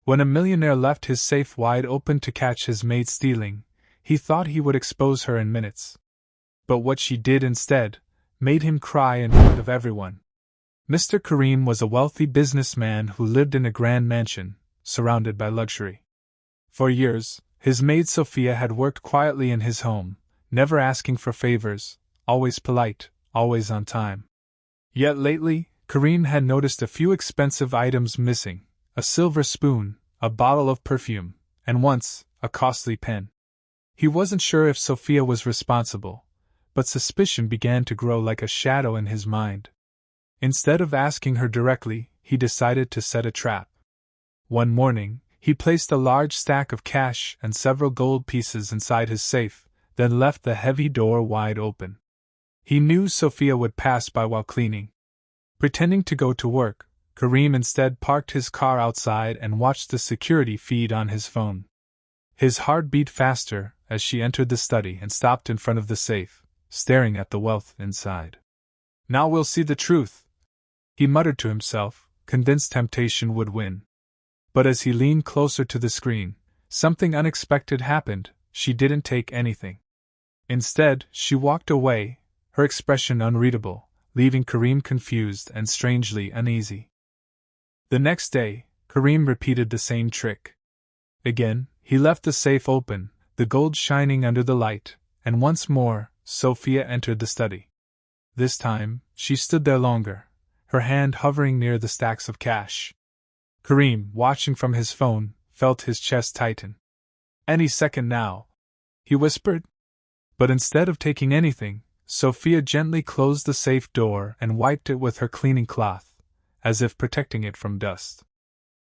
When a millionaire left his safe wide open to catch his maid stealing, he thought he would expose her in minutes. But what she did instead made him cry in front of everyone. Mr. Kareem was a wealthy businessman who lived in a grand mansion, surrounded by luxury. For years, his maid Sophia had worked quietly in his home, never asking for favors, always polite, always on time. Yet lately, Kareem had noticed a few expensive items missing: a silver spoon, a bottle of perfume, and once, a costly pen. He wasn't sure if Sophia was responsible, but suspicion began to grow like a shadow in his mind. Instead of asking her directly, he decided to set a trap. One morning, he placed a large stack of cash and several gold pieces inside his safe, then left the heavy door wide open. He knew Sophia would pass by while cleaning. Pretending to go to work, Kareem instead parked his car outside and watched the security feed on his phone. His heart beat faster as she entered the study and stopped in front of the safe, staring at the wealth inside. "Now we'll see the truth," he muttered to himself, convinced temptation would win. But as he leaned closer to the screen, something unexpected happened. She didn't take anything. Instead, she walked away, her expression unreadable, leaving Kareem confused and strangely uneasy. The next day, Kareem repeated the same trick. Again, he left the safe open, the gold shining under the light, and once more, Sophia entered the study. This time, she stood there longer, her hand hovering near the stacks of cash. Kareem, watching from his phone, felt his chest tighten. "Any second now," he whispered. But instead of taking anything, Sophia gently closed the safe door and wiped it with her cleaning cloth, as if protecting it from dust.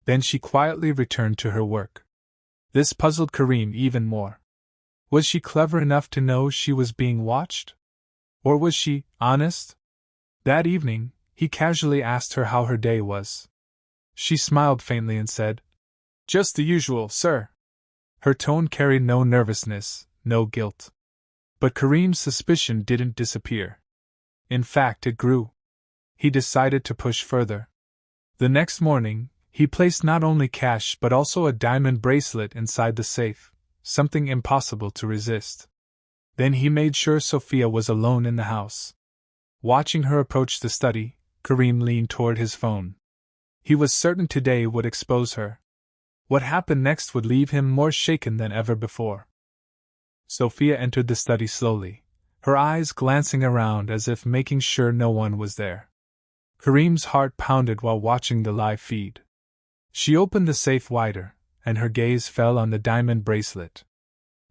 Then she quietly returned to her work. This puzzled Kareem even more. Was she clever enough to know she was being watched? Or was she honest? That evening, he casually asked her how her day was. She smiled faintly and said, "Just the usual, sir." Her tone carried no nervousness, no guilt. But Kareem's suspicion didn't disappear. In fact, it grew. He decided to push further. The next morning, he placed not only cash but also a diamond bracelet inside the safe, something impossible to resist. Then he made sure Sophia was alone in the house. Watching her approach the study, Kareem leaned toward his phone. He was certain today would expose her. What happened next would leave him more shaken than ever before. Sophia entered the study slowly, her eyes glancing around as if making sure no one was there. Kareem's heart pounded while watching the live feed. She opened the safe wider, and her gaze fell on the diamond bracelet.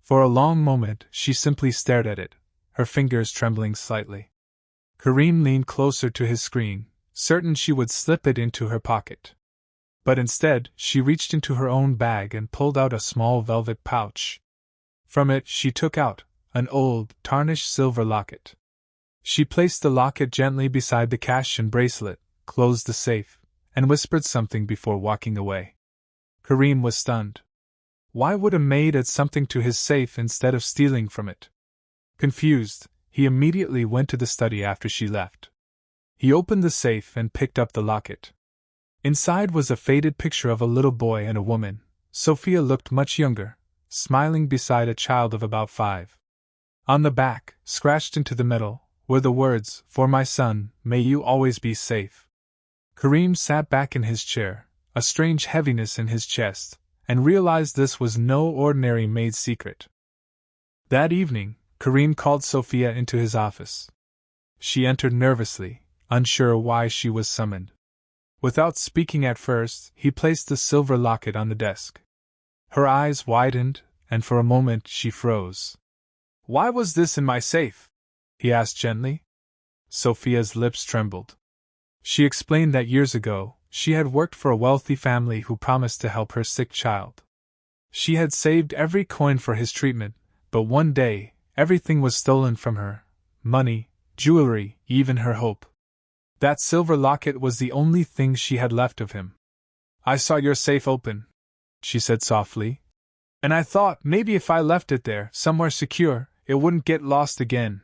For a long moment she simply stared at it, her fingers trembling slightly. Kareem leaned closer to his screen, certain she would slip it into her pocket. But instead, she reached into her own bag and pulled out a small velvet pouch. From it she took out an old, tarnished silver locket. She placed the locket gently beside the cash and bracelet, closed the safe, and whispered something before walking away. Kareem was stunned. Why would a maid add something to his safe instead of stealing from it? Confused, he immediately went to the study after she left. He opened the safe and picked up the locket. Inside was a faded picture of a little boy and a woman. Sophia looked much younger, smiling beside a child of about 5. On the back, scratched into the metal, were the words, "For my son, may you always be safe." Kareem sat back in his chair, a strange heaviness in his chest, and realized this was no ordinary maid's secret. That evening, Kareem called Sophia into his office. She entered nervously, unsure why she was summoned. Without speaking at first, he placed the silver locket on the desk. Her eyes widened, and for a moment she froze. "Why was this in my safe?" he asked gently. Sophia's lips trembled. She explained that years ago, she had worked for a wealthy family who promised to help her sick child. She had saved every coin for his treatment, but one day, everything was stolen from her: money, jewelry, even her hope. That silver locket was the only thing she had left of him. "I saw your safe open," she said softly, "and I thought maybe if I left it there, somewhere secure, it wouldn't get lost again.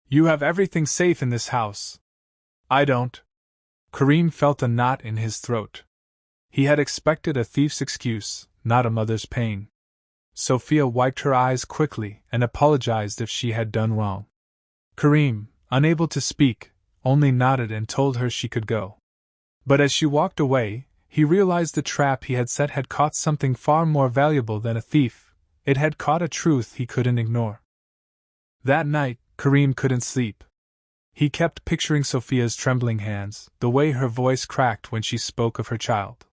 You have everything safe in this house. I don't." Kareem felt a knot in his throat. He had expected a thief's excuse, not a mother's pain. Sophia wiped her eyes quickly and apologized if she had done wrong. Kareem, unable to speak, only nodded and told her she could go. But as she walked away, he realized the trap he had set had caught something far more valuable than a thief. It had caught a truth he couldn't ignore. That night, Kareem couldn't sleep. He kept picturing Sophia's trembling hands, the way her voice cracked when she spoke of her child.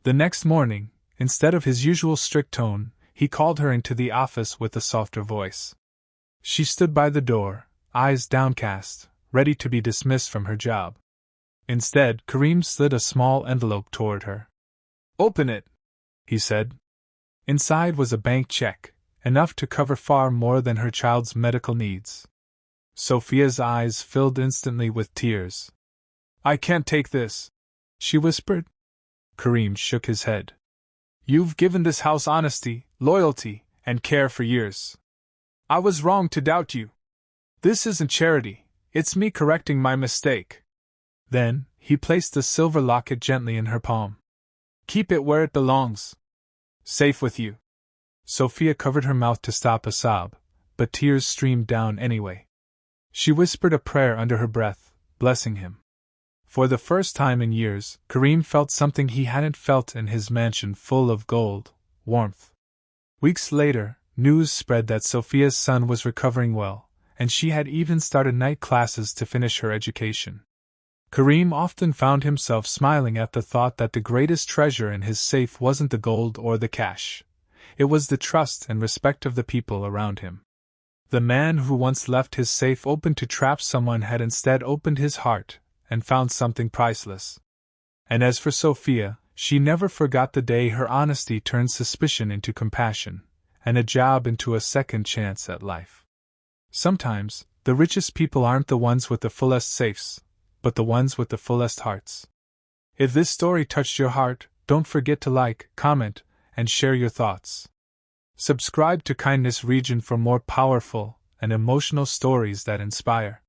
The next morning, instead of his usual strict tone, he called her into the office with a softer voice. She stood by the door, eyes downcast, ready to be dismissed from her job. Instead, Kareem slid a small envelope toward her. "Open it," he said. Inside was a bank check, enough to cover far more than her child's medical needs. Sophia's eyes filled instantly with tears. "I can't take this," she whispered. Kareem shook his head. "You've given this house honesty, loyalty, and care for years. I was wrong to doubt you. This isn't charity, it's me correcting my mistake." Then, he placed the silver locket gently in her palm. "Keep it where it belongs. Safe with you." Sophia covered her mouth to stop a sob, but tears streamed down anyway. She whispered a prayer under her breath, blessing him. For the first time in years, Kareem felt something he hadn't felt in his mansion full of gold, warmth. Weeks later, news spread that Sophia's son was recovering well, and she had even started night classes to finish her education. Kareem often found himself smiling at the thought that the greatest treasure in his safe wasn't the gold or the cash. It was the trust and respect of the people around him. The man who once left his safe open to trap someone had instead opened his heart and found something priceless. And as for Sophia, she never forgot the day her honesty turned suspicion into compassion, and a job into a second chance at life. Sometimes, the richest people aren't the ones with the fullest safes, but the ones with the fullest hearts. If this story touched your heart, don't forget to like, comment, and share your thoughts. Subscribe to Kindness Region for more powerful and emotional stories that inspire.